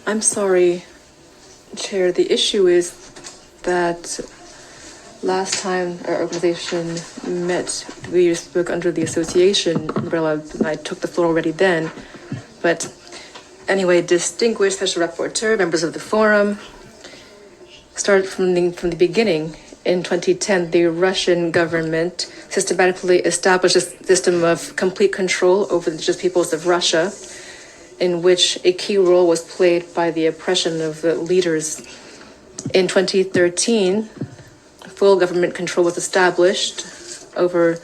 I'm sorry, Chair. The issue is that last time our organization met, we spoke under the association umbrella, and I took the floor already then. But anyway, distinguished special rapporteur, members of the forum, started from the beginning. In 2010, the Russian government systematically established a system of complete control over the indigenous peoples of Russia, in which a key role was played by the oppression of the leaders. In 2013, full government control was established over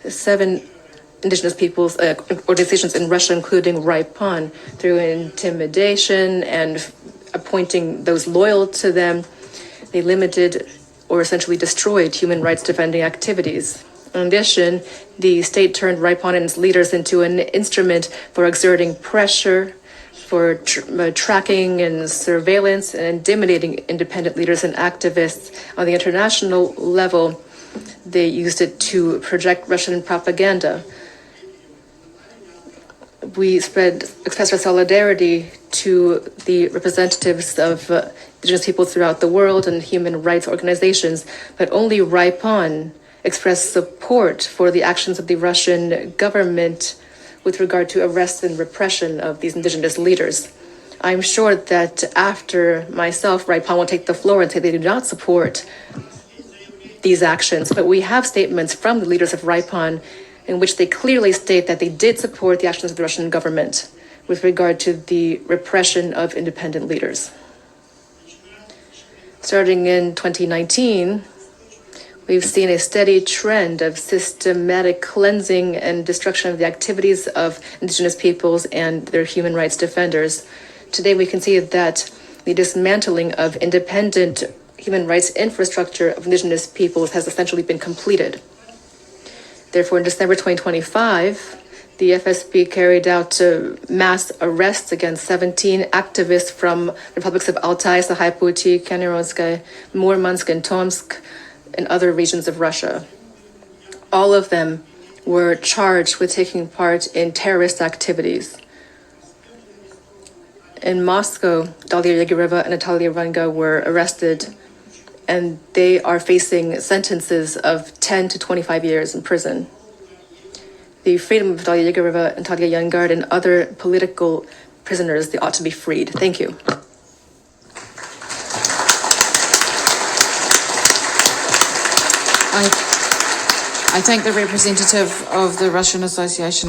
7 indigenous peoples organizations in Russia, including RIPON, through intimidation and appointing those loyal to them. They limited or essentially destroyed human rights defending activities. In addition, the state turned RIPON and its leaders into an instrument for exerting pressure, for tracking and surveillance and intimidating independent leaders and activists. On the international level, they used it to project Russian propaganda. We expressed our solidarity to the representatives of indigenous peoples throughout the world and human rights organizations, but only RIPON expressed support for the actions of the Russian government with regard to arrest and repression of these indigenous leaders. I'm sure that after myself, RIPON will take the floor and say they do not support these actions, but we have statements from the leaders of RIPON in which they clearly state that they did support the actions of the Russian government with regard to the repression of independent leaders. Starting in 2019, we've seen a steady trend of systematic cleansing and destruction of the activities of indigenous peoples and their human rights defenders. Today, we can see that the dismantling of independent human rights infrastructure of indigenous peoples has essentially been completed. Therefore, in December 2025, the FSB carried out mass arrests against 17 activists from the republics of Altai, Sahay-Puty, Kenyeronsky, Murmansk, and Tomsk, and other regions of Russia. All of them were charged with taking part in terrorist activities. In Moscow, Dalia Yegoreva and Natalia Ranga were arrested, and they are facing sentences of 10 to 25 years in prison. The freedom of Dalia Yegoreva and Natalia Yangard and other political prisoners, they ought to be freed. Thank you. I thank the representative of the Russian Association of